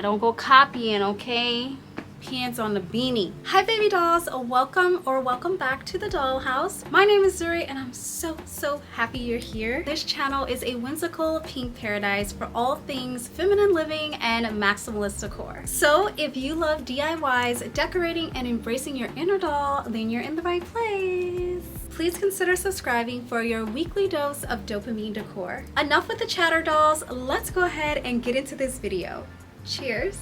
I don't go copying, okay? Pants on the beanie. Hi baby dolls, welcome back to the dollhouse. My name is Zuri and I'm so happy you're here. This channel is a whimsical pink paradise for all things feminine living and maximalist decor. So if you love DIYs, decorating, and embracing your inner doll, then you're in the right place. Please consider subscribing for your weekly dose of dopamine decor. Enough with the chatter dolls, let's go ahead and get into this video. Cheers.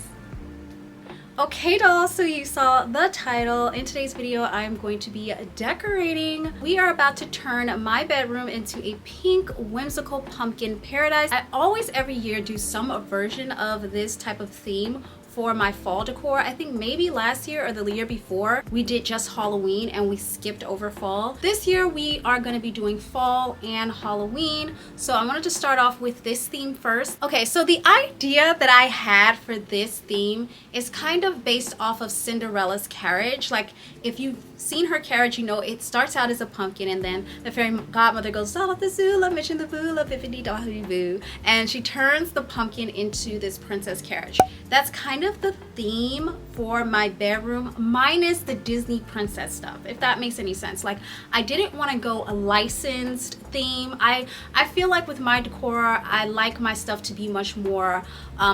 Okay dolls, so you saw the title. In today's video, I'm going to be decorating. We are about to turn my bedroom into a pink whimsical pumpkin paradise. I always every year do some version of this type of theme for my fall decor. I think maybe last year or the year before we did just Halloween and we skipped over fall. This year we are going to be doing fall and Halloween, so I wanted to start off with this theme first. Okay, so the idea that I had for this theme is kind of based off of Cinderella's carriage. Like if you've seen her carriage, you know it starts out as a pumpkin and then the fairy godmother goes doll of the zula, mission the vula, bippity dollary boo, and she turns the pumpkin into this princess carriage. That's kind of the theme for my bedroom, minus the Disney princess stuff, if that makes any sense. Like I didn't want to go a licensed theme. I feel like with my decor, I like my stuff to be much more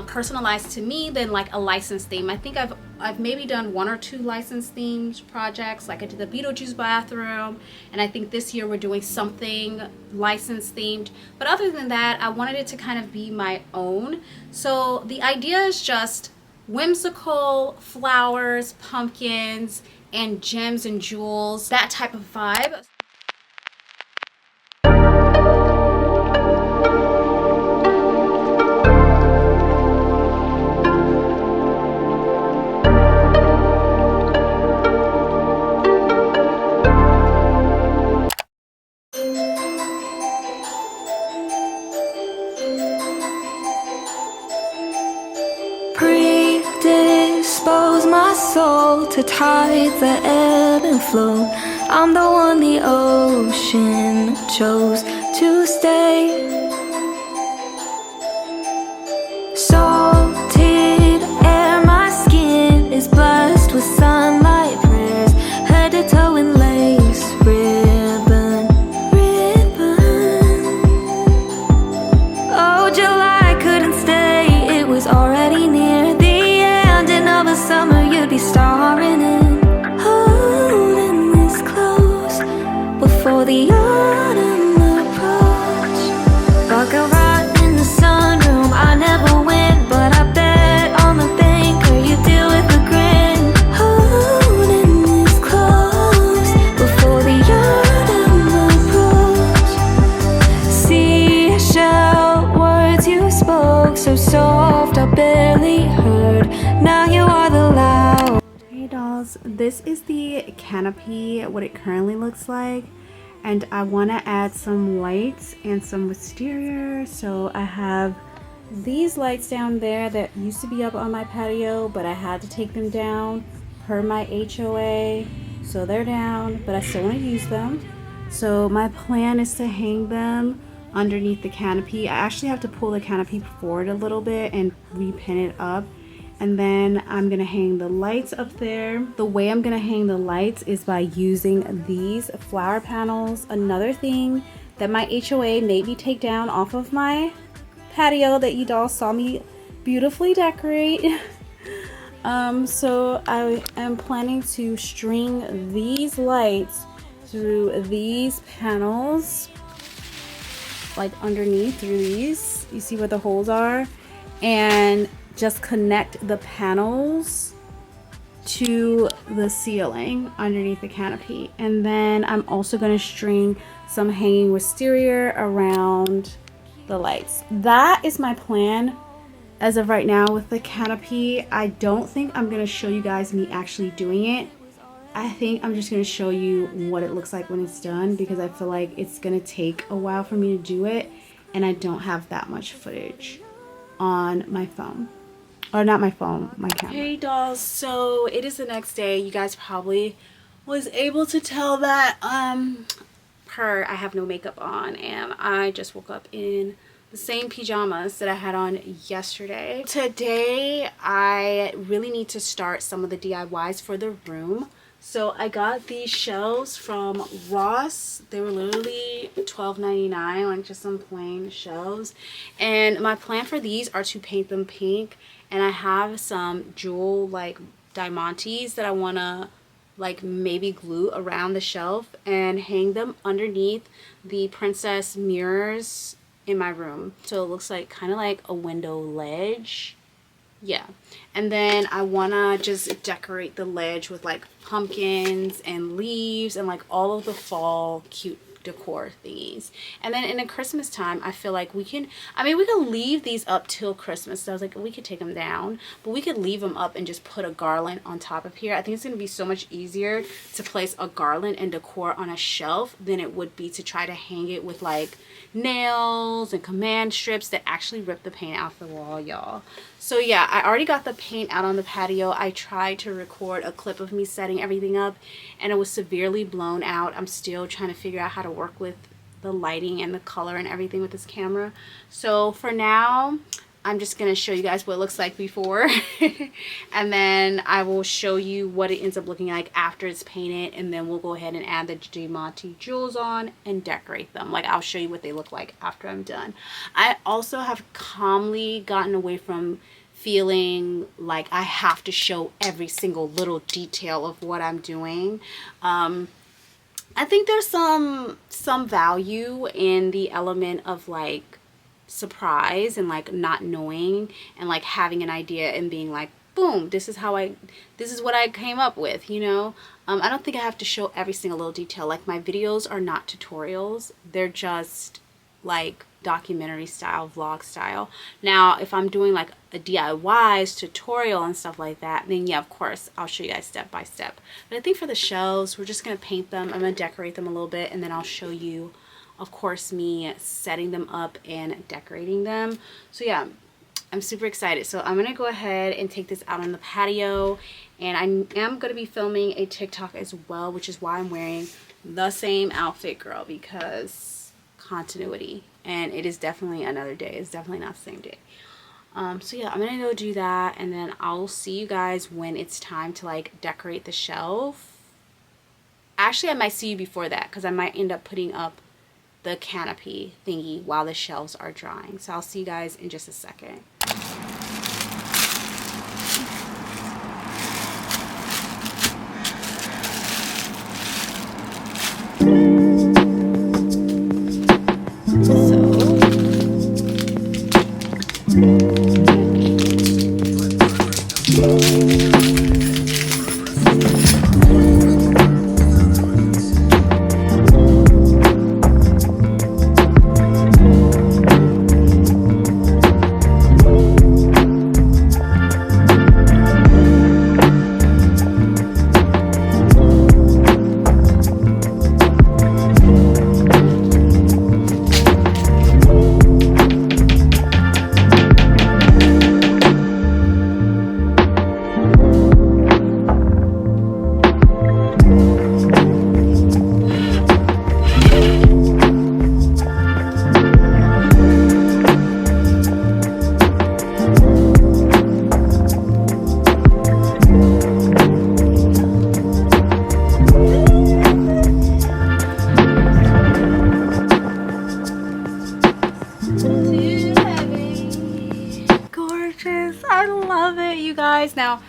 personalized to me than like a licensed theme. I think I've maybe done one or two licensed themed projects, like I did the Beetlejuice bathroom, and I think this year we're doing something licensed themed. But other than that, I wanted it to kind of be my own. So the idea is just whimsical flowers, pumpkins, and gems and jewels, that type of vibe. Predispose my soul to tides that ebb and flow. I'm the one the ocean chose to stay. Salted air, my skin is blessed with sunlight prayers, head to toe in lace ribbon. Oh, July couldn't stay, it was already near the ending of a summer you'd be starring in. Holding this close before the autumn approach. Baccarat in the sunroom, I never win, but I bet on the banker you deal with a grin. Holding this close before the autumn approach. Seashell words you spoke so soft I barely heard. Now you are the loud. Hey dolls, this is the canopy, what it currently looks like, and I want to add some lights and some wisteria. So I have these lights down there that used to be up on my patio, but I had to take them down per my HOA, so they're down, but I still want to use them. So my plan is to hang them underneath the canopy. I actually have to pull the canopy forward a little bit and repin it up, and then I'm gonna hang the lights up there. The way I'm gonna hang the lights is by using these flower panels. Another thing that my HOA made me take down off of my patio that you dolls saw me beautifully decorate. So I am planning to string these lights through these panels, like underneath through these. You see where the holes are? And just connect the panels to the ceiling underneath the canopy. And then I'm also going to string some hanging wisteria around the lights. That is my plan as of right now with the canopy. I don't think I'm going to show you guys me actually doing it. I think I'm just going to show you what it looks like when it's done, because I feel like it's going to take a while for me to do it and I don't have that much footage on my phone. Or not my phone, my camera. Hey dolls, so it is the next day. You guys probably was able to tell that I have no makeup on and I just woke up in the same pajamas that I had on yesterday. Today, I really need to start some of the DIYs for the room. So I got these shelves from Ross. They were literally $12.99, like just some plain shelves. And my plan for these are to paint them pink. And I have some jewel like diamantes that I want to like maybe glue around the shelf and hang them underneath the princess mirrors in my room. So it looks like kind of like a window ledge. Yeah, and then I want to just decorate the ledge with like pumpkins and leaves and like all of the fall cute decor thingies. And then in the Christmas time, I feel like we can leave these up till Christmas. So I was like, we could take them down, but we could leave them up and just put a garland on top of here. I think it's going to be so much easier to place a garland and decor on a shelf than it would be to try to hang it with like nails and command strips that actually rip the paint off the wall, y'all. So yeah, I already got the paint out on the patio. I tried to record a clip of me setting everything up and it was severely blown out. I'm still trying to figure out how to work with the lighting and the color and everything with this camera. So for now, I'm just going to show you guys what it looks like before and then I will show you what it ends up looking like after it's painted, and then we'll go ahead and add the diamante jewels on and decorate them. Like I'll show you what they look like after I'm done. I also have calmly gotten away from feeling like I have to show every single little detail of what I'm doing. I think there's some value in the element of like surprise and like not knowing and like having an idea and being like, boom, this is what I came up with, you know. I don't think I have to show every single little detail. Like my videos are not tutorials, they're just like documentary style, vlog style. Now if I'm doing like a DIYs tutorial and stuff like that, then yeah, of course I'll show you guys step by step. But I think for the shelves, we're just gonna paint them. I'm gonna decorate them a little bit, and then I'll show you, of course, me setting them up and decorating them. So yeah, I'm super excited. So I'm gonna go ahead and take this out on the patio, and I am gonna be filming a TikTok as well, which is why I'm wearing the same outfit, girl, because continuity. And it is definitely another day. It's definitely not the same day. So yeah, I'm gonna go do that, and then I'll see you guys when it's time to like decorate the shelf. Actually, I might see you before that because I might end up putting up the canopy thingy while the shelves are drying. So I'll see you guys in just a second. Now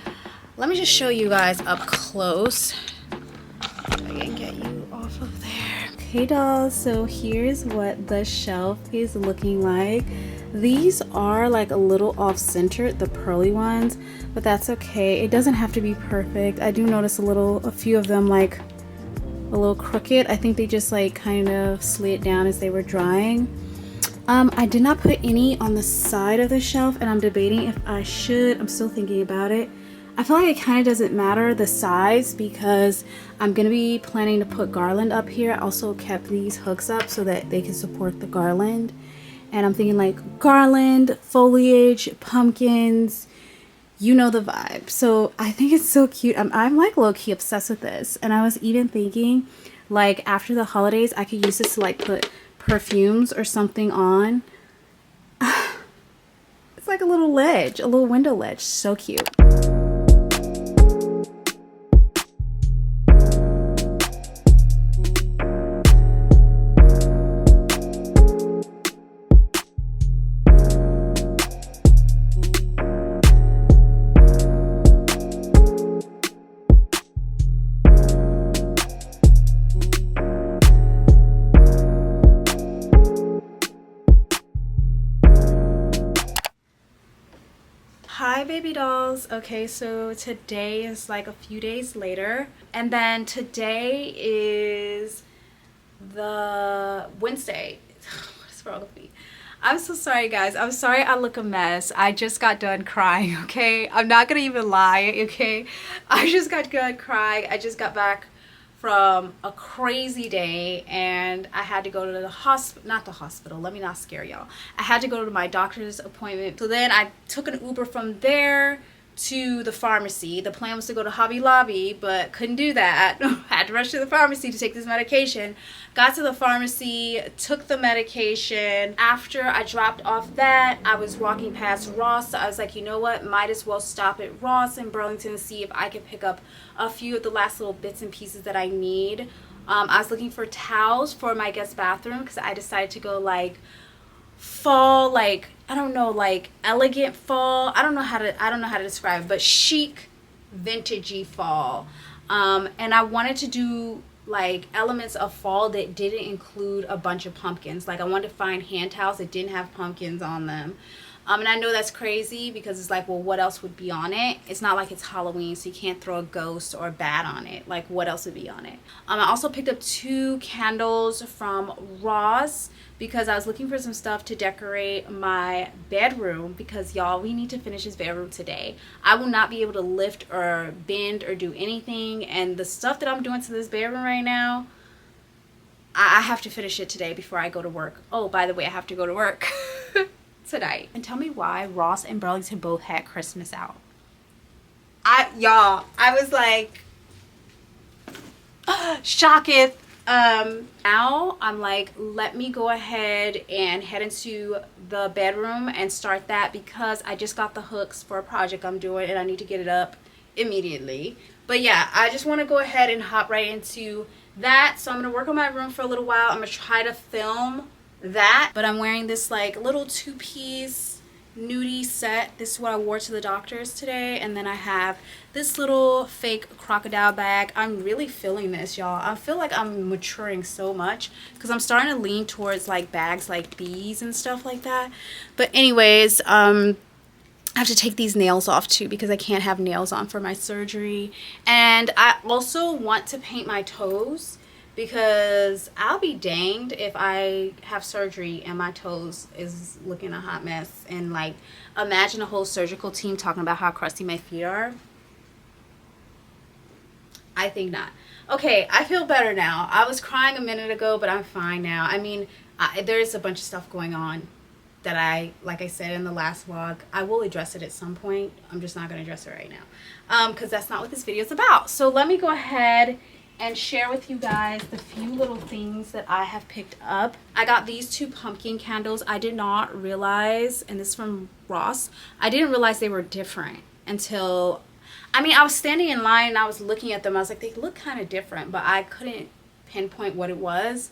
let me just show you guys up close if I can get you off of there. Okay dolls, so here's what the shelf is looking like. These are like a little off-centered, the pearly ones, but that's okay. It doesn't have to be perfect. I do notice a few of them like a little crooked. I think they just like kind of slid down as they were drying. I did not put any on the side of the shelf, and I'm debating if I should. I'm still thinking about it. I feel like it kind of doesn't matter the size because I'm going to be planning to put garland up here. I also kept these hooks up so that they can support the garland. And I'm thinking like garland, foliage, pumpkins, you know the vibe. So I think it's so cute. I'm like low-key obsessed with this. And I was even thinking like after the holidays, I could use this to like put perfumes or something on. It's like a little ledge, a little window ledge. So cute. Hi baby dolls. Okay, so today is like a few days later, and then today is the Wednesday. What is wrong with me? I'm so sorry guys. I'm sorry I look a mess. I just got done crying, okay? I'm not gonna even lie, okay? I just got done crying. I just got back from a crazy day and I had to go to the hospital, not the hospital, let me not scare y'all. I had to go to my doctor's appointment. So then I took an Uber from there to the pharmacy. The plan was to go to Hobby Lobby, but couldn't do that. Had to rush to the pharmacy to take this medication. Got to the pharmacy, took the medication. After I dropped off that, I was walking past Ross. So I was like, you know what? Might as well stop at Ross in Burlington and see if I could pick up a few of the last little bits and pieces that I need. I was looking for towels for my guest bathroom because I decided to go like fall, like I don't know, like elegant fall. I don't know how to describe it, but chic, vintagey fall. And I wanted to do like elements of fall that didn't include a bunch of pumpkins. Like I wanted to find hand towels that didn't have pumpkins on them. And I know that's crazy because it's like, well, what else would be on it? It's not like it's Halloween, so you can't throw a ghost or a bat on it. Like, what else would be on it? I also picked up 2 candles from Ross because I was looking for some stuff to decorate my bedroom because, y'all, we need to finish this bedroom today. I will not be able to lift or bend or do anything, and the stuff that I'm doing to this bedroom right now, I have to finish it today before I go to work. Oh, by the way, I have to go to work tonight. And tell me why Ross and Burlington both had Christmas out. Y'all, I was like, shocketh. Now I'm like, let me go ahead and head into the bedroom and start that because I just got the hooks for a project I'm doing and I need to get it up immediately. But yeah, I just want to go ahead and hop right into that. So I'm going to work on my room for a little while. I'm going to try to film that, but I'm wearing this like little 2-piece nudie set. This is what I wore to the doctor's today, and then I have this little fake crocodile bag. I'm really feeling this, y'all. I feel like I'm maturing so much because I'm starting to lean towards like bags like these and stuff like that. But anyways, I have to take these nails off too because I can't have nails on for my surgery, and I also want to paint my toes because I'll be danged if I have surgery and my toes is looking a hot mess. And like, imagine a whole surgical team talking about how crusty my feet are. I think not. Okay, I feel better now. I was crying a minute ago, but I'm fine now. I mean, there's a bunch of stuff going on that like I said in the last vlog, I will address it at some point. I'm just not going to address it right now because that's not what this video is about. So let me go ahead and share with you guys the few little things that I have picked up. I got these 2 pumpkin candles. I did not realize, and this is from Ross, I didn't realize they were different until, I mean, I was standing in line and I was looking at them. I was like, they look kind of different, but I couldn't pinpoint what it was.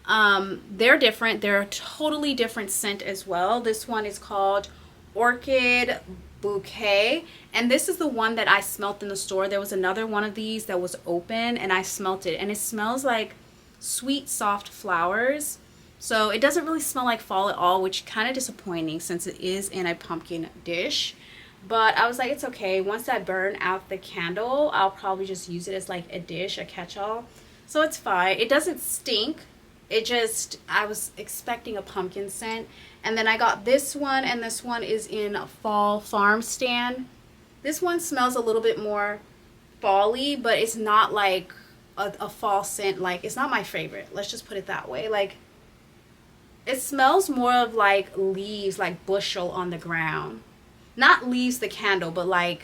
They're different. They're a totally different scent as well. This one is called Orchid Bouquet, and this is the one that I smelt in the store. There was another one of these that was open and I smelt it, and it smells like sweet soft flowers. So it doesn't really smell like fall at all, which kind of disappointing since it is in a pumpkin dish. But I was like, it's okay. Once I burn out the candle, I'll probably just use it as like a dish, a catch-all. So it's fine. It doesn't stink. It just, I was expecting a pumpkin scent. And then I got this one, and this one is in a fall farm stand. This one smells a little bit more fall-y, but it's not like a fall scent. Like, it's not my favorite. Let's just put it that way. Like, it smells more of like leaves, like bushel on the ground. Not leaves the candle, but like,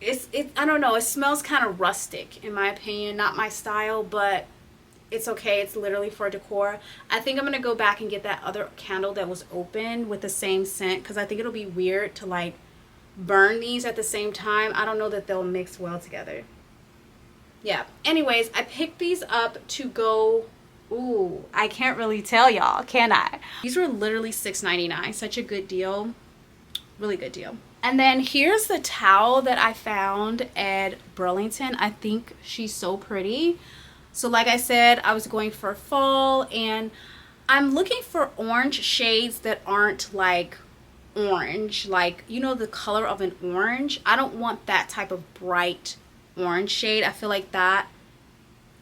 I don't know. It smells kind of rustic, in my opinion. Not my style, but it's okay. It's literally for decor. I think I'm gonna go back and get that other candle that was open with the same scent, because I think it'll be weird to like burn these at the same time. I don't know that they'll mix well together. Yeah, anyways, I picked these up to go. Ooh, I can't really tell y'all, can I? These were literally $6.99. Such a good deal. Really good deal. And then here's the towel that I found at Burlington. I think she's so pretty. So like I said, I was going for fall, and I'm looking for orange shades that aren't like orange, like, you know, the color of an orange. I don't want that type of bright orange shade. I feel like that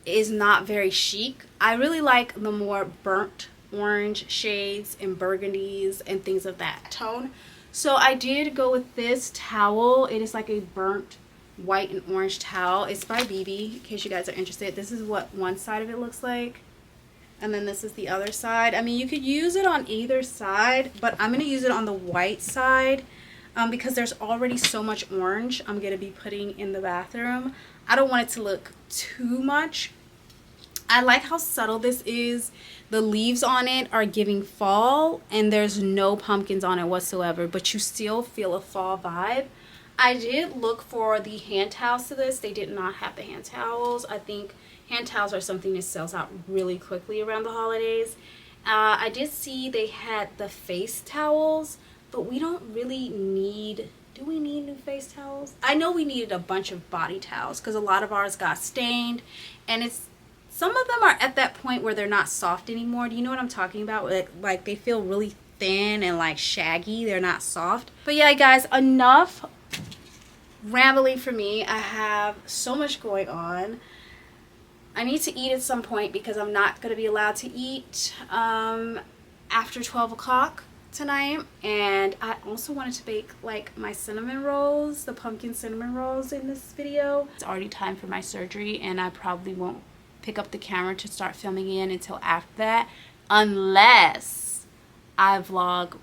is not very chic. I really like the more burnt orange shades and burgundies and things of that tone. So I did go with this towel. It is like a burnt white and orange towel. It's by BB, in case you guys are interested. This is what one side of it looks like, and then this is the other side. I mean, you could use it on either side, but I'm going to use it on the white side because there's already so much orange I'm going to be putting in the bathroom. I don't want it to look too much. I like how subtle this is. The leaves on it are giving fall, and there's no pumpkins on it whatsoever, but you still feel a fall vibe. I did look for the hand towels to this. They did not have the hand towels. I think hand towels are something that sells out really quickly around the holidays. I did see they had the face towels, but we don't really need... Do we need new face towels? I know we needed a bunch of body towels because a lot of ours got stained, and it's... Some of them are at that point where they're not soft anymore. Do you know what I'm talking about? Like they feel really thin and like shaggy. They're not soft. But yeah, guys, enough rambling for me. I have so much going on. I need to eat at some point because I'm not going to be allowed to eat after 12 o'clock tonight. And I also wanted to bake like my cinnamon rolls, the pumpkin cinnamon rolls in this video. It's already time for my surgery, and I probably won't pick up the camera to start filming in until after that, unless I vlog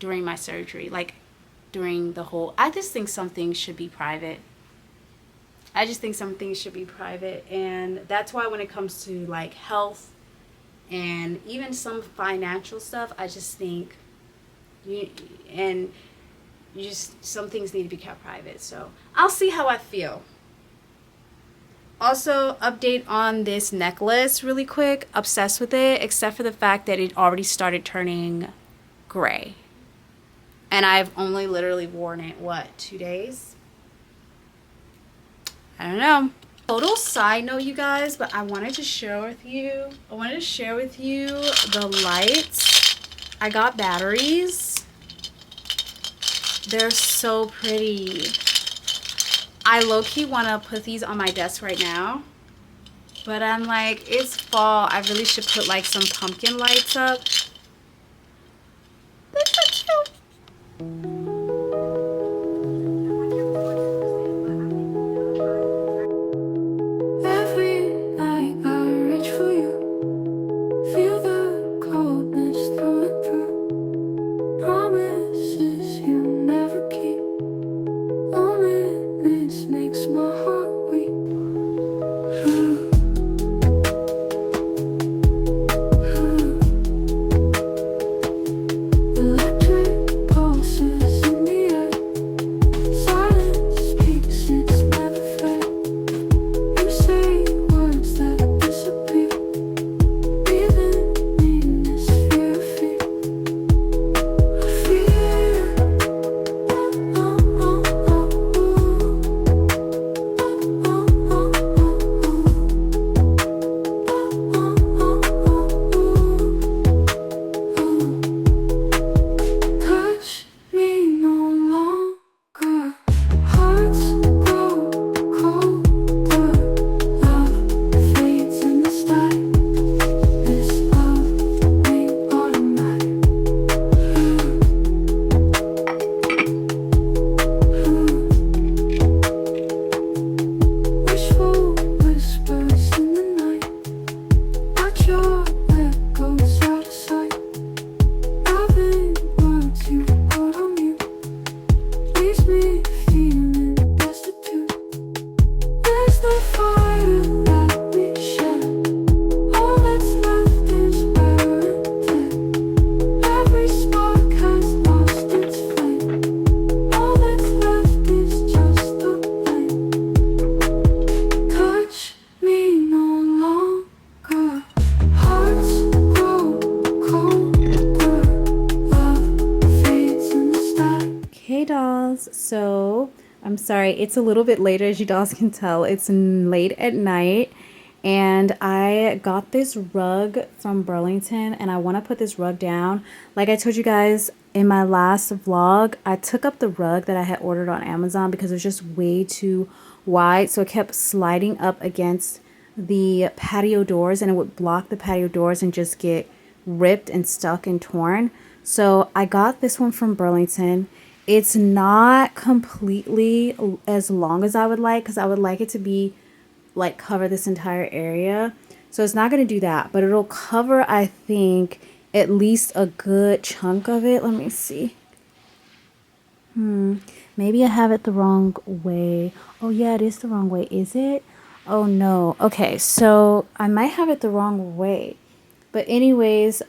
during my surgery, like during the whole... I just think some things should be private. I just think some things should be private, and that's why when it comes to like health and even some financial stuff, I just think some things need to be kept private. So I'll see how I feel. Also, update on this necklace really quick. Obsessed with it, except for the fact that it already started turning gray. And I've only literally worn it, what, 2 days? I don't know. Total side note, you guys, but I wanted to share with you. The lights. I got batteries. They're so pretty. I low-key want to put these on my desk right now, but I'm like, it's fall. I really should put like some pumpkin lights up. They're so cute. Fire that we share. I'm sorry, it's a little bit later, as you guys can tell. It's late at night, and I got this rug from Burlington, and I want to put this rug down. Like I told you guys in my last vlog, I took up the rug that I had ordered on Amazon because it was just way too wide, so it kept sliding up against the patio doors, and it would block the patio doors and just get ripped and stuck and torn. So I got this one from Burlington. It's not completely as long as I would like, because I would like it to be like cover this entire area. So it's not going to do that, but it'll cover, I think, at least a good chunk of it. Let me see. Maybe I have it the wrong way. Oh yeah, it is the wrong way. Is it? Oh no. Okay, so I might have it the wrong way. But anyways,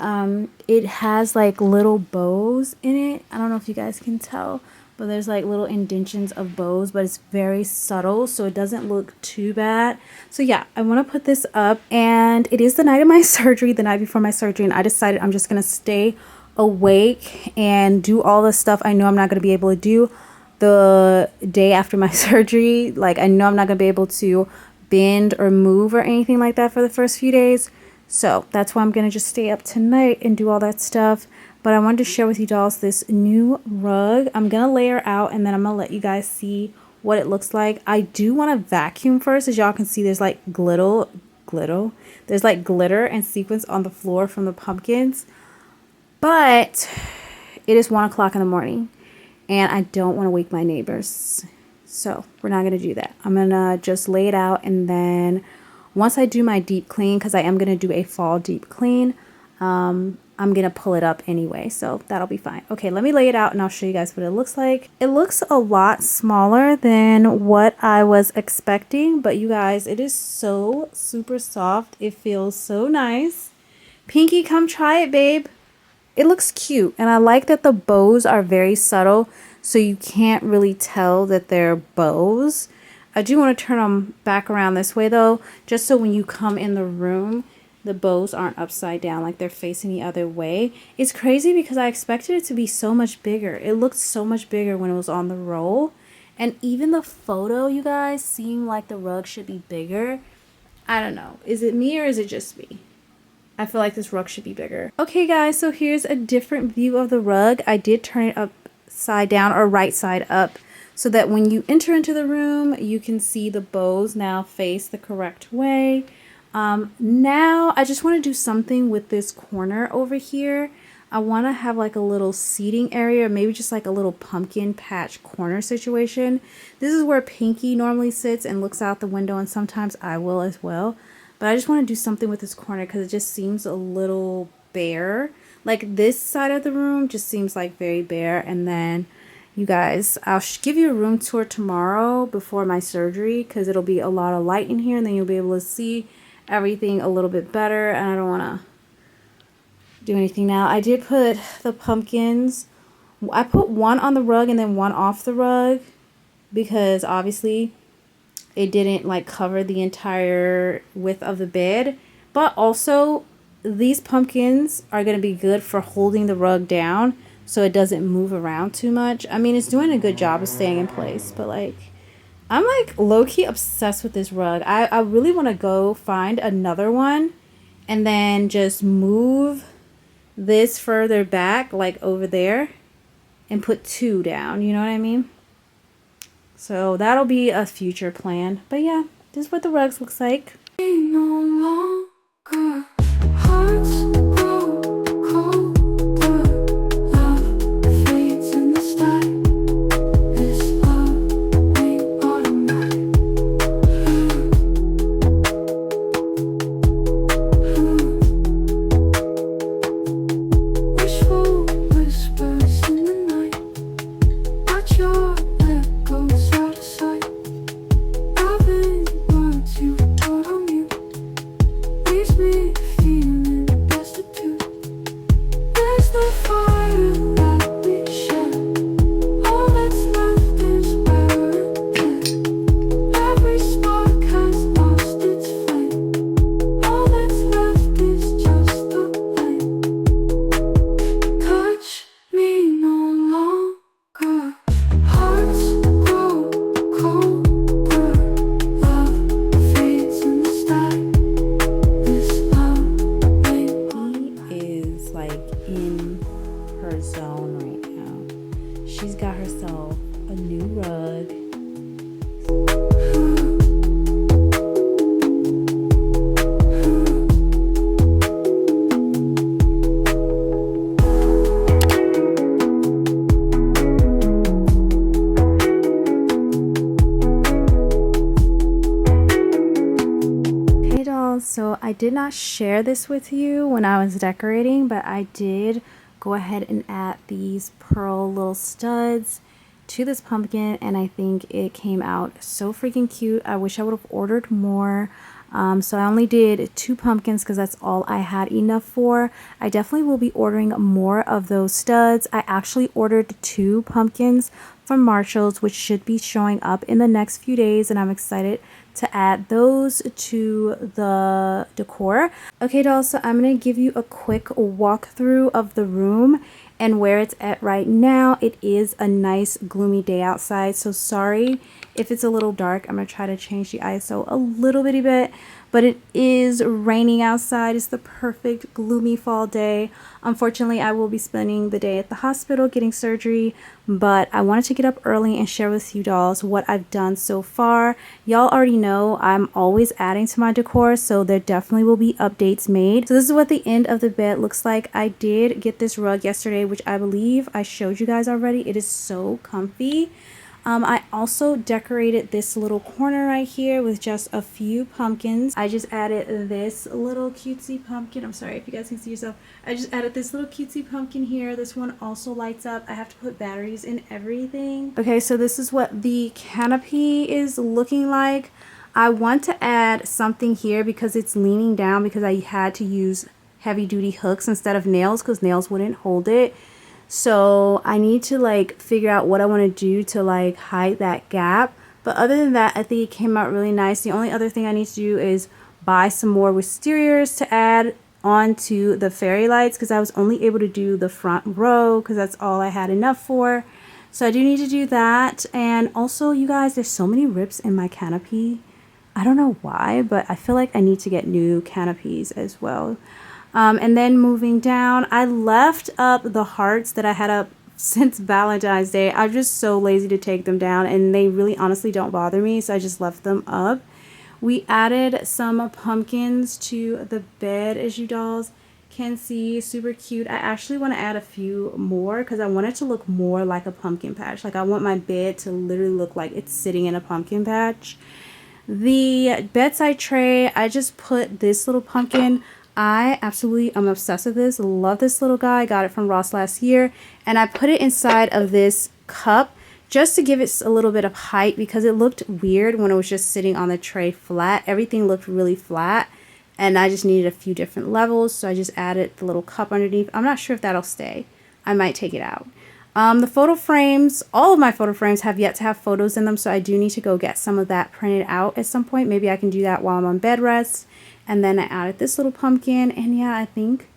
it has like little bows in it. I don't know if you guys can tell, but there's like little indentions of bows, but it's very subtle, so it doesn't look too bad. So yeah, I want to put this up, and it is the night of my surgery, the night before my surgery, and I decided I'm just going to stay awake and do all the stuff I know I'm not going to be able to do the day after my surgery. Like, I know I'm not going to be able to bend or move or anything like that for the first few days. So that's why I'm going to just stay up tonight and do all that stuff. But I wanted to share with you dolls this new rug. I'm going to lay her out, and then I'm going to let you guys see what it looks like. I do want to vacuum first. As y'all can see, there's like glitter. There's like glitter and sequins on the floor from the pumpkins. But it is 1 o'clock in the morning, and I don't want to wake my neighbors. So we're not going to do that. I'm going to just lay it out, and then once I do my deep clean, because I am going to do a fall deep clean, I'm going to pull it up anyway, so that'll be fine. Okay, let me lay it out and I'll show you guys what it looks like. It looks a lot smaller than what I was expecting, but you guys, it is so super soft. It feels so nice. Pinky, come try it, babe. It looks cute, and I like that the bows are very subtle, so you can't really tell that they're bows. I do want to turn them back around this way though, just so when you come in the room, the bows aren't upside down, like they're facing the other way. It's crazy because I expected it to be so much bigger. It looked so much bigger when it was on the roll. And even the photo, you guys, seemed like the rug should be bigger. I don't know. Is it me or is it just me? I feel like this rug should be bigger. Okay guys, so here's a different view of the rug. I did turn it upside down, or right side up, so that when you enter into the room, you can see the bows now face the correct way. Now I just want to do something with this corner over here. I want to have like a little seating area, or maybe just like a little pumpkin patch corner situation. This is where Pinky normally sits and looks out the window, and sometimes I will as well. But I just want to do something with this corner because it just seems a little bare. Like this side of the room just seems like very bare. And then you guys, I'll give you a room tour tomorrow before my surgery, because it'll be a lot of light in here, and then you'll be able to see everything a little bit better. And I don't want to do anything now. I did put the pumpkins, I put one on the rug and then one off the rug, because obviously it didn't like cover the entire width of the bed. But also these pumpkins are going to be good for holding the rug down so it doesn't move around too much. I mean, it's doing a good job of staying in place, but like, I'm like low-key obsessed with this rug. I really want to go find another one and then just move this further back, like over there, and put two down, you know what I mean? So that'll be a future plan. But yeah, this is what the rugs looks like. No longer hearts grow colder. Love fades in the sky. This love ain't automatic. Wishful whispers in the night, but your let goes out of sight. Loving words you put on mute. So I did not share this with you when I was decorating, but I did go ahead and add these pearl little studs to this pumpkin, and I think it came out so freaking cute. I wish I would have ordered more. So I only did 2 pumpkins because that's all I had enough for. I definitely will be ordering more of those studs. I actually ordered 2 pumpkins from Marshall's, which should be showing up in the next few days, and I'm excited to add those to the decor. Okay, dolls, so I'm going to give you a quick walkthrough of the room and where it's at right now. It is a nice gloomy day outside, so sorry if it's a little dark. I'm going to try to change the ISO a little bitty bit, but it is raining outside. It's the perfect gloomy fall day. Unfortunately, I will be spending the day at the hospital getting surgery, but I wanted to get up early and share with you dolls what I've done so far. Y'all already know I'm always adding to my decor, so there definitely will be updates made. So this is what the end of the bed looks like. I did get this rug yesterday, which I believe I showed you guys already. It is so comfy. I also decorated this little corner right here with just a few pumpkins. I just added this little cutesy pumpkin. I'm sorry if you guys can see yourself. I just added this little cutesy pumpkin here. This one also lights up. I have to put batteries in everything. Okay, so this is what the canopy is looking like. I want to add something here because it's leaning down because I had to use heavy duty hooks instead of nails because nails wouldn't hold it. So I need to like figure out what I want to do to like hide that gap. But other than that, I think it came out really nice. The only other thing I need to do is buy some more wisterias to add onto the fairy lights because I was only able to do the front row because that's all I had enough for. So I do need to do that. And also, you guys, there's so many rips in my canopy. I don't know why, but I feel like I need to get new canopies as well. And then moving down, I left up the hearts that I had up since Valentine's Day. I'm just so lazy to take them down, and they really honestly don't bother me, so I just left them up. We added some pumpkins to the bed, as you dolls can see. Super cute. I actually want to add a few more because I want it to look more like a pumpkin patch. Like I want my bed to literally look like it's sitting in a pumpkin patch. The bedside tray, I just put this little pumpkin. I absolutely am obsessed with this. Love this little guy. Got it from Ross last year. And I put it inside of this cup just to give it a little bit of height because it looked weird when it was just sitting on the tray flat. Everything looked really flat. And I just needed a few different levels. So I just added the little cup underneath. I'm not sure if that'll stay. I might take it out. The photo frames, all of my photo frames have yet to have photos in them. So I do need to go get some of that printed out at some point. Maybe I can do that while I'm on bed rest. And then I added this little pumpkin, and yeah, I think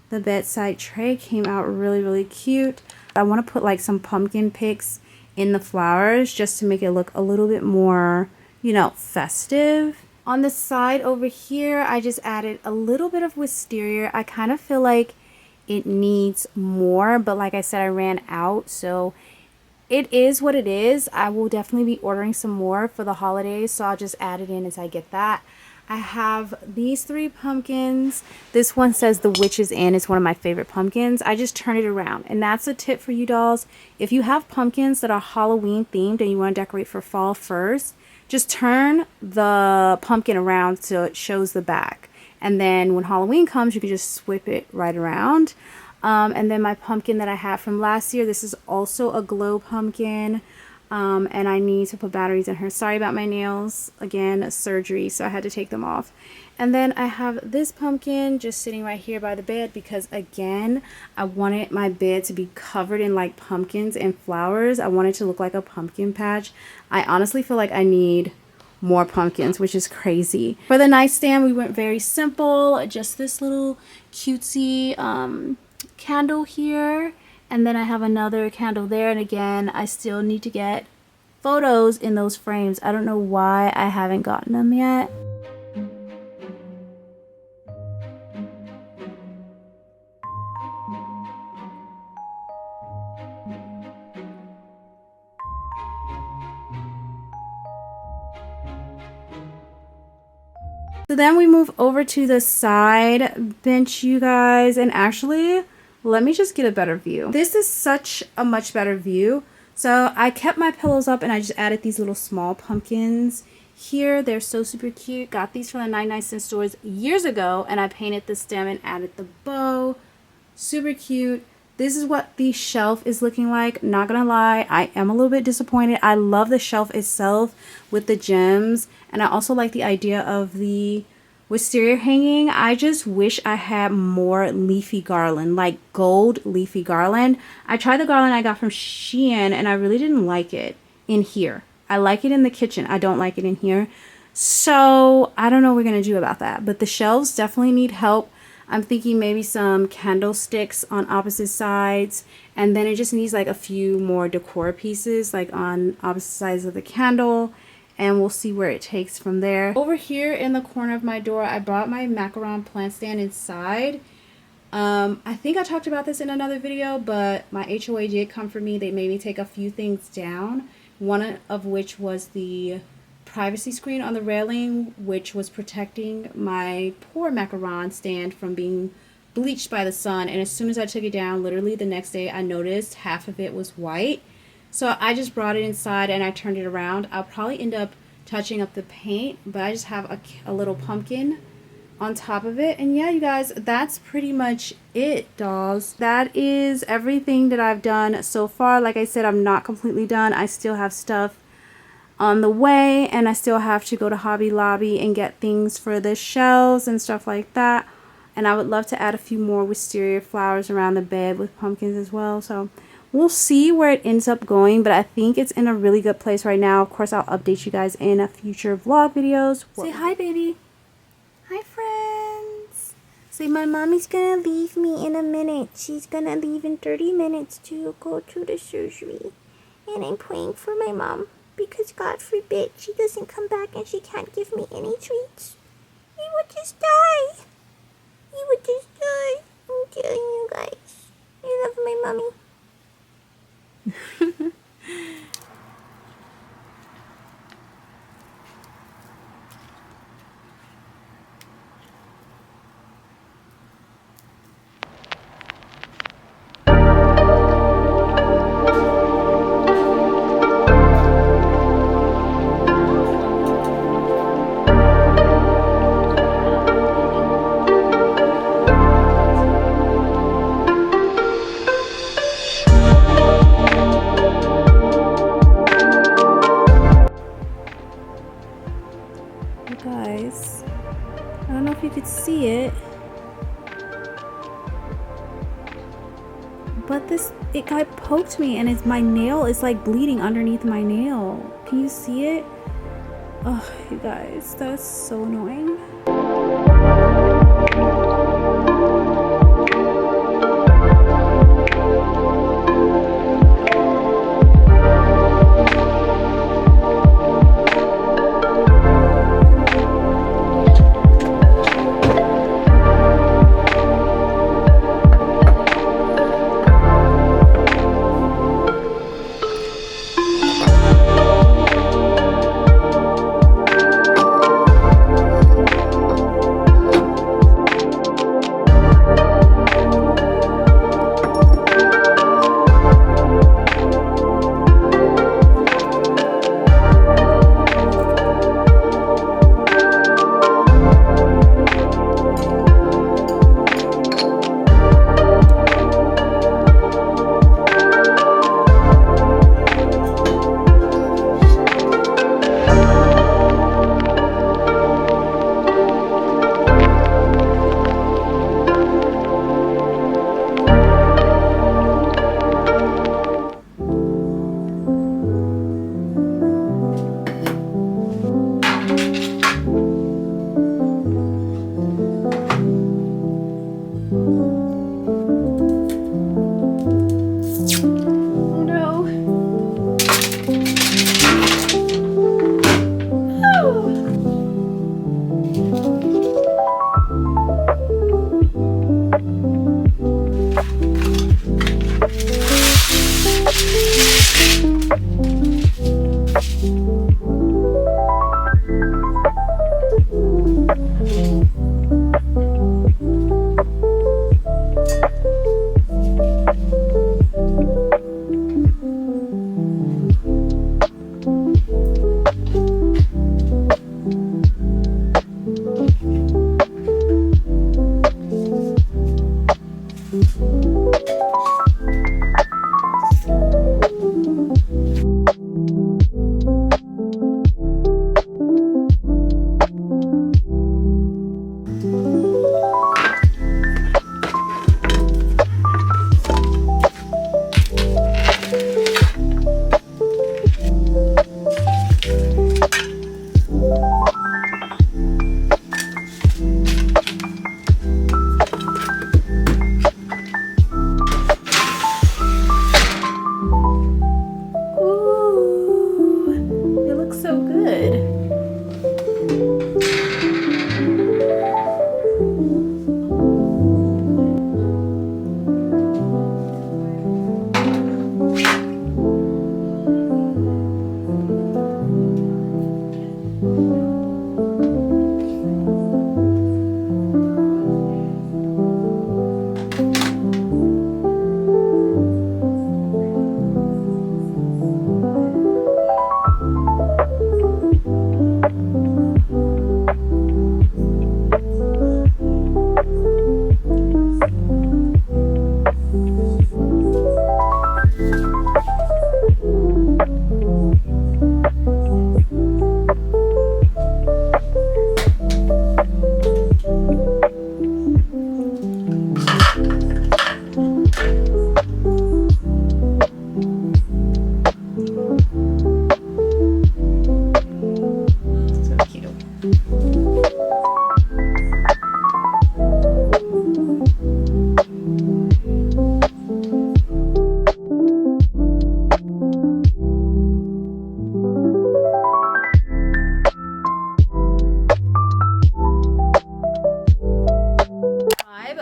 the bedside tray came out really, really cute. I want to put like some pumpkin picks in the flowers just to make it look a little bit more, you know, festive. On the side over here, I just added a little bit of wisteria. I kind of feel like it needs more, but like I said, I ran out, so it is what it is. I will definitely be ordering some more for the holidays, so I'll just add it in as I get that. I have these 3 pumpkins. This one says The Witch is In. It's one of my favorite pumpkins. I just turn it around. And that's a tip for you dolls. If you have pumpkins that are Halloween themed and you want to decorate for fall first, just turn the pumpkin around so it shows the back. And then when Halloween comes, you can just whip it right around. And then my pumpkin that I had from last year, this is also a glow pumpkin. And I need to put batteries in her. Sorry about my nails. Again, surgery, so I had to take them off. And then I have this pumpkin just sitting right here by the bed because, again, I wanted my bed to be covered in like pumpkins and flowers. I want it to look like a pumpkin patch. I honestly feel like I need more pumpkins, which is crazy. For the nightstand, we went very simple. Just this little cutesy candle here. And then I have another candle there. And again, I still need to get photos in those frames. I don't know why I haven't gotten them yet. So then we move over to the side bench, you guys. And actually, let me just get a better view. This is such a much better view. So I kept my pillows up and I just added these little small pumpkins here. They're so super cute. Got these from the 99-cent stores years ago, and I painted the stem and added the bow. Super cute. This is what the shelf is looking like. Not gonna lie, I am a little bit disappointed. I love the shelf itself with the gems, and I also like the idea of the wisteria hanging. I just wish I had more leafy garland, like gold leafy garland. I tried the garland I got from Shein, and I really didn't like it in here. I like it in the kitchen. I don't like it in here. So I don't know what we're gonna do about that. But the shelves definitely need help. I'm thinking maybe some candlesticks on opposite sides, and then it just needs like a few more decor pieces like on opposite sides of the candle, and we'll see where it takes from there. Over here in the corner of my door, I brought my macaron plant stand inside. I think I talked about this in another video, but my HOA did come for me. They made me take a few things down, one of which was the privacy screen on the railing, which was protecting my poor macaron stand from being bleached by the sun. And as soon as I took it down, literally the next day, I noticed half of it was white. So I just brought it inside and I turned it around. I'll probably end up touching up the paint, but I just have a little pumpkin on top of it. And yeah, you guys, that's pretty much it, dolls. That is everything that I've done so far. Like I said, I'm not completely done. I still have stuff on the way, and I still have to go to Hobby Lobby and get things for the shelves and stuff like that. And I would love to add a few more wisteria flowers around the bed with pumpkins as well. So we'll see where it ends up going, but I think it's in a really good place right now. Of course, I'll update you guys in a future vlog videos. Say hi, baby. Hi, friends. Say my mommy's gonna leave me in a minute. She's gonna leave in 30 minutes to go to the surgery. And I'm praying for my mom, because God forbid she doesn't come back and she can't give me any treats. He would just die. He would just die. I'm telling you guys. I love my mommy. Guys, I don't know if you could see it, but it got poked me, and my nail is like bleeding underneath my nail. Can you see it? Oh, you guys, that's so annoying.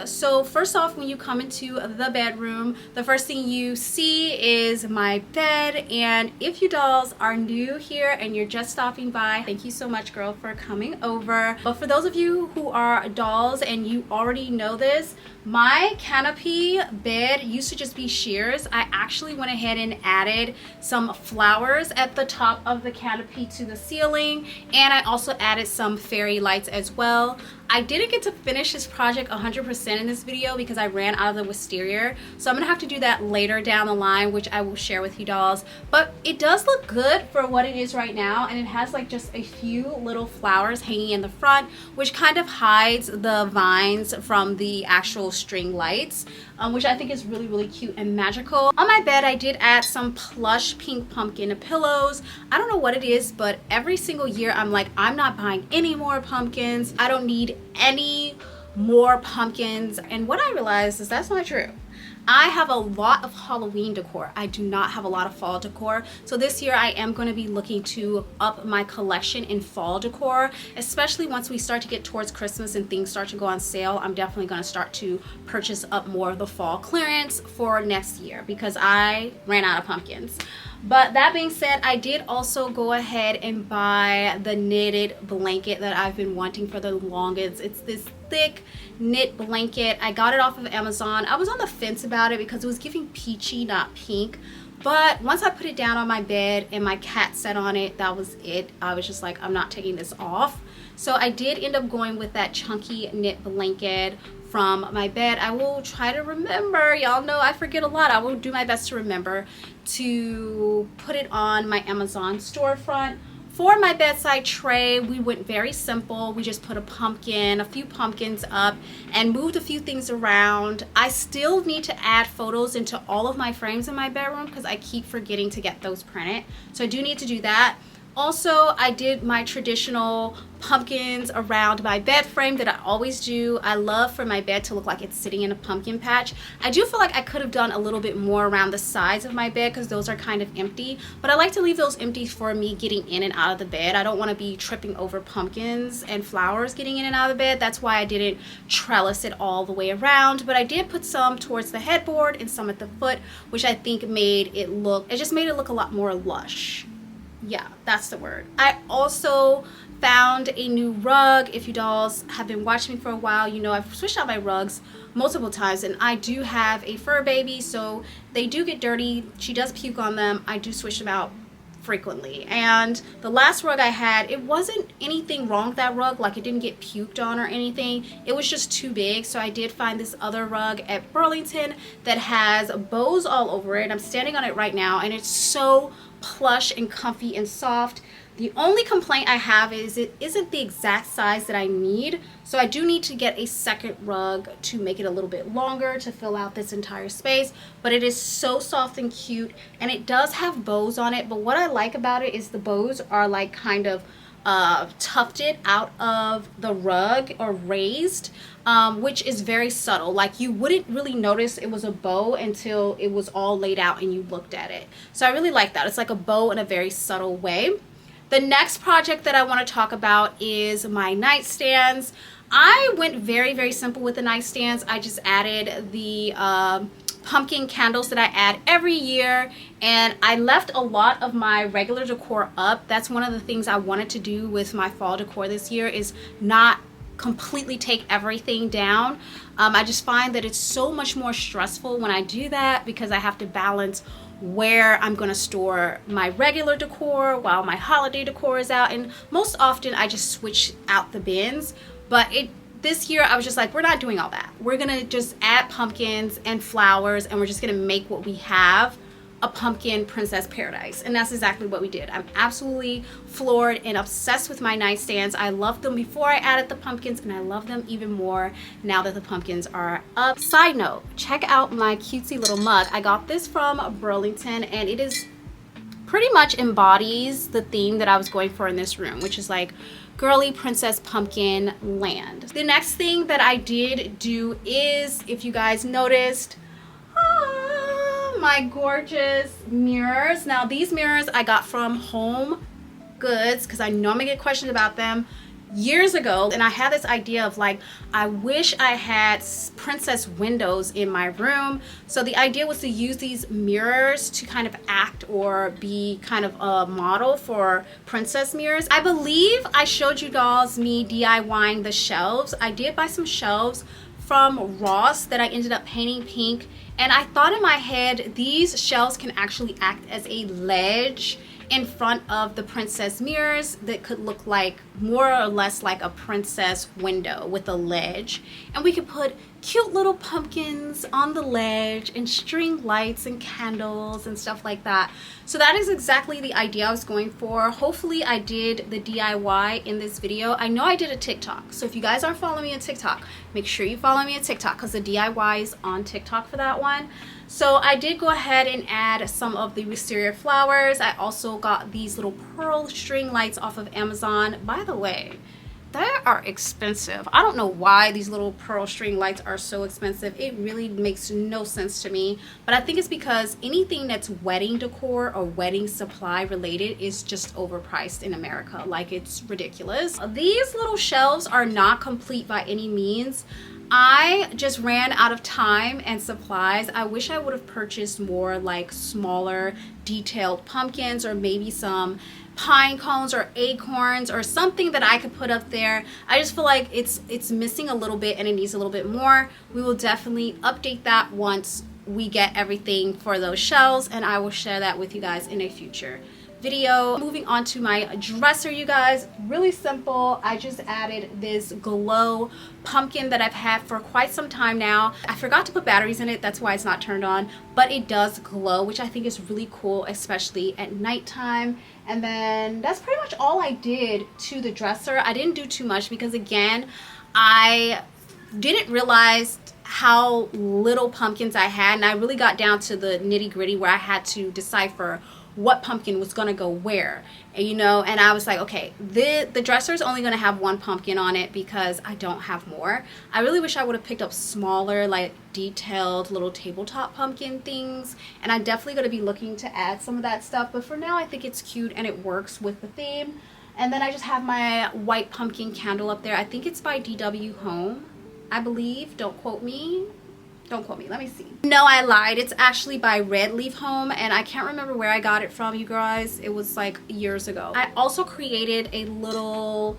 So first off, when you come into the bedroom, the first thing you see is my bed. And if you dolls are new here and you're just stopping by, thank you so much, girl, for coming over. But for those of you who are dolls and you already know this, my Canopy bed used to just be shears. I actually went ahead and added some flowers at the top of the canopy to the ceiling, and I also added some fairy lights as well. I didn't get to finish this project 100% in this video because I ran out of the wisteria, so I'm gonna have to do that later down the line, which I will share with you dolls. But it does look good for what it is right now, and it has like just a few little flowers hanging in the front, which kind of hides the vines from the actual string lights, which I think is really, really cute and magical. On my bed, I did add some plush pink pumpkin pillows. I don't know what it is, but every single year I'm like, I'm not buying any more pumpkins. I don't need any more pumpkins. And what I realized is that's not true. I have a lot of Halloween decor. I do not have a lot of fall decor. So this year I am going to be looking to up my collection in fall decor, especially once we start to get towards Christmas and things start to go on sale. I'm definitely going to start to purchase up more of the fall clearance for next year because I ran out of pumpkins. But that being said, I did also go ahead and buy the knitted blanket that I've been wanting for the longest. It's this thick knit blanket. I got it off of Amazon. I was on the fence about it because it was giving peachy, not pink. But once I put it down on my bed and my cat sat on it, that was it. I was just like, I'm not taking this off. So I did end up going with that chunky knit blanket from my bed. I will try to remember, y'all know I forget a lot. I will do my best to remember to put it on my Amazon storefront. For my bedside tray, we went very simple. We just put a few pumpkins up and moved a few things around. I still need to add photos into all of my frames in my bedroom because I keep forgetting to get those printed. So I do need to do that. Also, I did my traditional pumpkins around my bed frame that I always do. I love for my bed to look like it's sitting in a pumpkin patch. I do feel like I could have done a little bit more around the sides of my bed because those are kind of empty, but I like to leave those empty for me getting in and out of the bed. I don't want to be tripping over pumpkins and flowers getting in and out of the bed. That's why I didn't trellis it all the way around, but I did put some towards the headboard and some at the foot, which I think just made it look a lot more lush. Yeah, that's the word. I also found a new rug. If you dolls have been watching me for a while, you know I've switched out my rugs multiple times, and I do have a fur baby, so they do get dirty. She does puke on them. I do switch them out frequently. And the last rug I had, it wasn't anything wrong with that rug, like it didn't get puked on or anything. It was just too big. So I did find this other rug at Burlington that has bows all over it. I'm standing on it right now, and it's so plush and comfy and soft. The only complaint I have is it isn't the exact size that I need, so I do need to get a second rug to make it a little bit longer to fill out this entire space. But it is so soft and cute, and it does have bows on it. But what I like about it is the bows are like kind of tufted out of the rug or raised, which is very subtle. Like you wouldn't really notice it was a bow until it was all laid out and you looked at it. So I really like that. It's like a bow in a very subtle way. The next project that I want to talk about is my nightstands. I went very, very simple with the nightstands. I just added the pumpkin candles that I add every year, and I left a lot of my regular decor up. That's one of the things I wanted to do with my fall decor this year, is not completely take everything down. I just find that it's so much more stressful when I do that because I have to balance where I'm going to store my regular decor while my holiday decor is out, and most often I just switch out the bins. But this year I was just like, we're not doing all that. We're gonna just add pumpkins and flowers, and we're just gonna make what we have a pumpkin princess paradise. And that's exactly what we did. I'm absolutely floored and obsessed with my nightstands. I loved them before I added the pumpkins, and I love them even more now that the pumpkins are up. Side note, check out my cutesy little mug. I got this from Burlington, and it is pretty much embodies the theme that I was going for in this room, which is like girly princess pumpkin land. The next thing that I did do is, if you guys noticed, my gorgeous mirrors. Now these mirrors I got from Home Goods because I know I'm gonna get questions about them. years ago, and I had this idea of like, I wish I had princess windows in my room. So the idea was to use these mirrors to kind of act or be kind of a model for princess mirrors. I believe I showed you dolls me DIYing the shelves. I did buy some shelves from Ross that I ended up painting pink, and I thought in my head these shelves can actually act as a ledge in front of the princess mirrors that could look like more or less like a princess window with a ledge, and we could put cute little pumpkins on the ledge and string lights and candles and stuff like that. So that is exactly the idea I was going for. Hopefully I did the DIY in this video. I know I did a TikTok, so if you guys aren't following me on TikTok, make sure you follow me on TikTok because the DIY is on TikTok for that one. So I did go ahead and add some of the wisteria flowers. I also got these little pearl string lights off of Amazon. By the way, they are expensive. I don't know why these little pearl string lights are so expensive. It really makes no sense to me, but I think it's because anything that's wedding decor or wedding supply related is just overpriced in America. Like, it's ridiculous. These little shelves are not complete by any means. I just ran out of time and supplies. I wish I would have purchased more like smaller detailed pumpkins, or maybe some pine cones or acorns or something that I could put up there. I just feel like it's missing a little bit and it needs a little bit more. We will definitely update that once we get everything for those shelves, and I will share that with you guys in a future video. Moving on to my dresser, you guys, really simple. I just added this glow pumpkin that I've had for quite some time now. I forgot to put batteries in it, that's why it's not turned on, but it does glow, which I think is really cool, especially at nighttime. And then that's pretty much all I did to the dresser. I didn't do too much because, again, I didn't realize how little pumpkins I had, and I really got down to the nitty-gritty where I had to decipher what pumpkin was gonna go where, and, you know, and I was like, okay, the dresser is only gonna have one pumpkin on it because I don't have more. I really wish I would have picked up smaller, like detailed little tabletop pumpkin things, and I'm definitely gonna be looking to add some of that stuff, but for now I think it's cute and it works with the theme. And then I just have my white pumpkin candle up there. I think it's by DW Home, I believe. Don't quote me. Don't quote me. Let me see. No, I lied. It's actually by Red Leaf Home, and I can't remember where I got it from, you guys. It was like years ago. I also created a little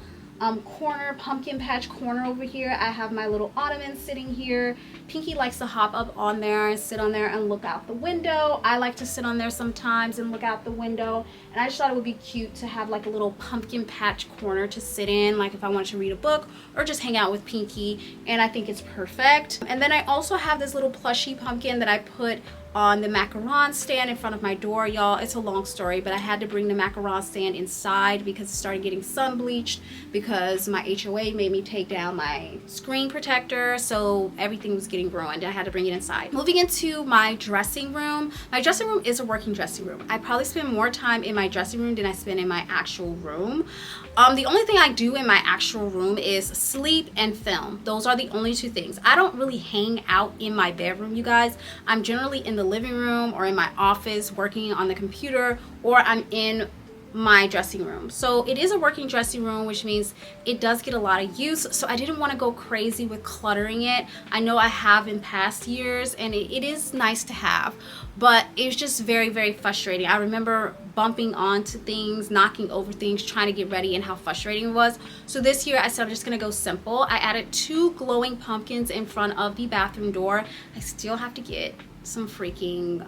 corner, pumpkin patch corner over here. I have my little ottoman sitting here. Pinky likes to hop up on there and sit on there and look out the window. I like to sit on there sometimes and look out the window, and I just thought it would be cute to have like a little pumpkin patch corner to sit in, like if I wanted to read a book or just hang out with Pinky, and I think it's perfect. And then I also have this little plushy pumpkin that I put on the macaron stand in front of my door, y'all. It's a long story, but I had to bring the macaron stand inside because it started getting sun bleached because my HOA made me take down my screen protector, so everything was getting ruined. I had to bring it inside. Moving into my dressing room. My dressing room is a working dressing room. I probably spend more time in my dressing room than I spend in my actual room. The only thing I do in my actual room is sleep and film. Those are the only two things. I don't really hang out in my bedroom, you guys. I'm generally in the living room or in my office working on the computer, or I'm in my dressing room. So it is a working dressing room, which means it does get a lot of use. So I didn't want to go crazy with cluttering it. I know I have in past years, and it is nice to have, but it was just very, very frustrating. I remember bumping onto things, knocking over things, trying to get ready, and how frustrating it was. So this year I said I'm just gonna go simple. I added 2 glowing pumpkins in front of the bathroom door. I still have to get some freaking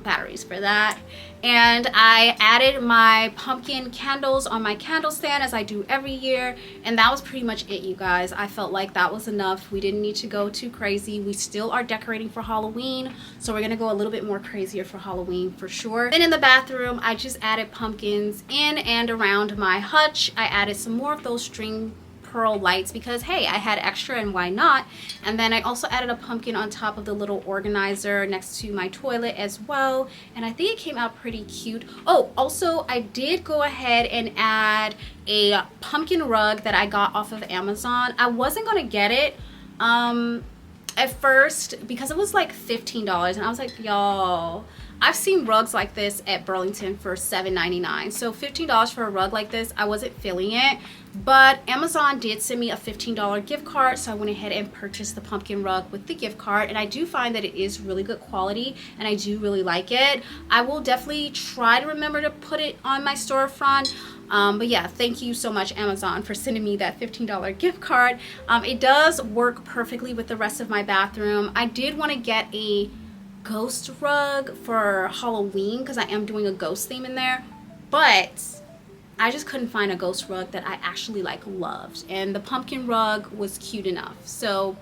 batteries for that. And I added my pumpkin candles on my candle stand, as I do every year, and that was pretty much it, you guys. I felt like that was enough. We didn't need to go too crazy. We still are decorating for Halloween, so we're gonna go a little bit more crazier for Halloween for sure. Then in the bathroom, I just added pumpkins in and around my hutch. I added some more of those string pearl lights because, hey, I had extra and why not. And then I also added a pumpkin on top of the little organizer next to my toilet as well, and I think it came out pretty cute. Oh, also I did go ahead and add a pumpkin rug that I got off of Amazon. I wasn't gonna get it at first because it was like $15, and I was like, y'all, I've seen rugs like this at Burlington for $7.99. So $15 for a rug like this, I wasn't feeling it. But Amazon did send me a $15 gift card, so I went ahead and purchased the pumpkin rug with the gift card. And I do find that it is really good quality, and I do really like it. I will definitely try to remember to put it on my storefront. But yeah, thank you so much, Amazon, for sending me that $15 gift card. It does work perfectly with the rest of my bathroom. I did want to get a ghost rug for Halloween because I am doing a ghost theme in there, but I just couldn't find a ghost rug that I actually like loved, and the pumpkin rug was cute enough, so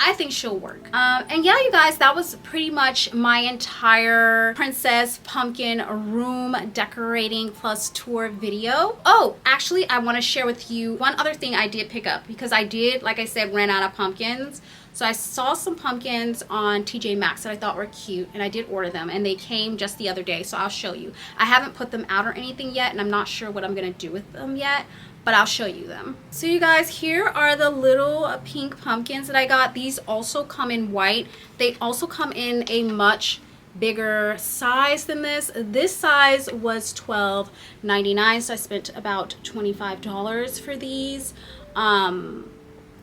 I think she'll work. And yeah, you guys, that was pretty much my entire princess pumpkin room decorating plus tour video. Oh, actually, I want to share with you one other thing I did pick up, because I did, like I said, ran out of pumpkins. So I saw some pumpkins on TJ Maxx that I thought were cute, and I did order them, and they came just the other day, so I'll show you. I haven't put them out or anything yet, and I'm not sure what I'm gonna do with them yet, but I'll show you them. So you guys, here are the little pink pumpkins that I got. These also come in white. They also come in a much bigger size than this. This size was $12.99, so I spent about $25 for these.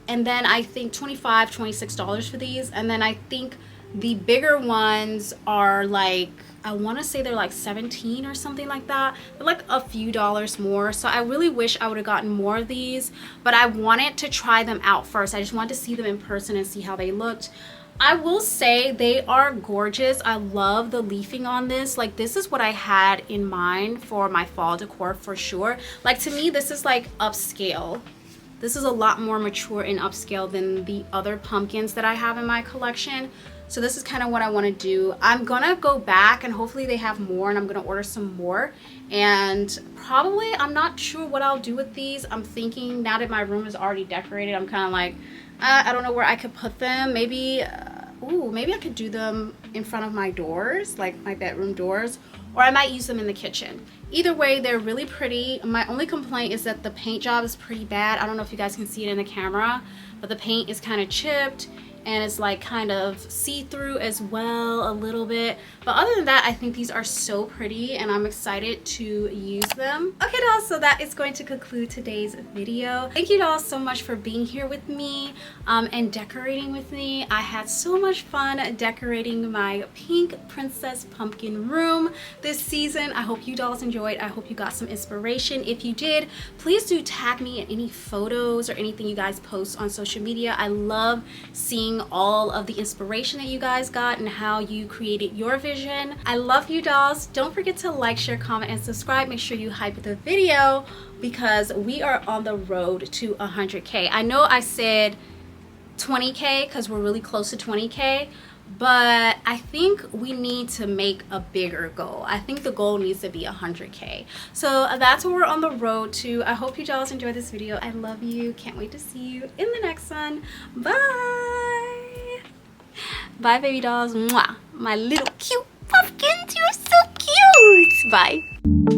And then I think $25, $26 for these. And then I think the bigger ones are like, I want to say they're like 17 or something like that. They're like a few dollars more. So I really wish I would have gotten more of these, but I wanted to try them out first. I just wanted to see them in person and see how they looked. I will say they are gorgeous. I love the leafing on this. Like, this is what I had in mind for my fall decor for sure. Like, to me, this is like upscale. This is a lot more mature and upscale than the other pumpkins that I have in my collection. So this is kind of what I want to do. I'm gonna go back and hopefully they have more, and I'm gonna order some more. And probably, I'm not sure what I'll do with these. I'm thinking now that my room is already decorated, I'm kind of like, I don't know where I could put them. Maybe, maybe I could do them in front of my doors, like my bedroom doors, or I might use them in the kitchen. Either way, they're really pretty. My only complaint is that the paint job is pretty bad. I don't know if you guys can see it in the camera, but the paint is kind of chipped, and it's like kind of see-through as well a little bit. But other than that, I think these are so pretty, and I'm excited to use them. Okay, dolls, so that is going to conclude today's video. Thank you, dolls, so much for being here with me and decorating with me. I had so much fun decorating my pink princess pumpkin room this season. I hope you dolls enjoyed. I hope you got some inspiration. If you did, please do tag me in any photos or anything you guys post on social media. I love seeing all of the inspiration that you guys got and how you created your vision. I love you, dolls. Don't forget to like, share, comment, and subscribe. Make sure you hype the video because we are on the road to 100K. I know I said 20K because we're really close to 20K, but I think we need to make a bigger goal. I think the goal needs to be 100K. So that's what we're on the road to. I hope you dolls enjoyed this video. I love you. Can't wait to see you in the next one. Bye. Bye, baby dolls. Mwah. My little cute pumpkins. You're so cute. Bye.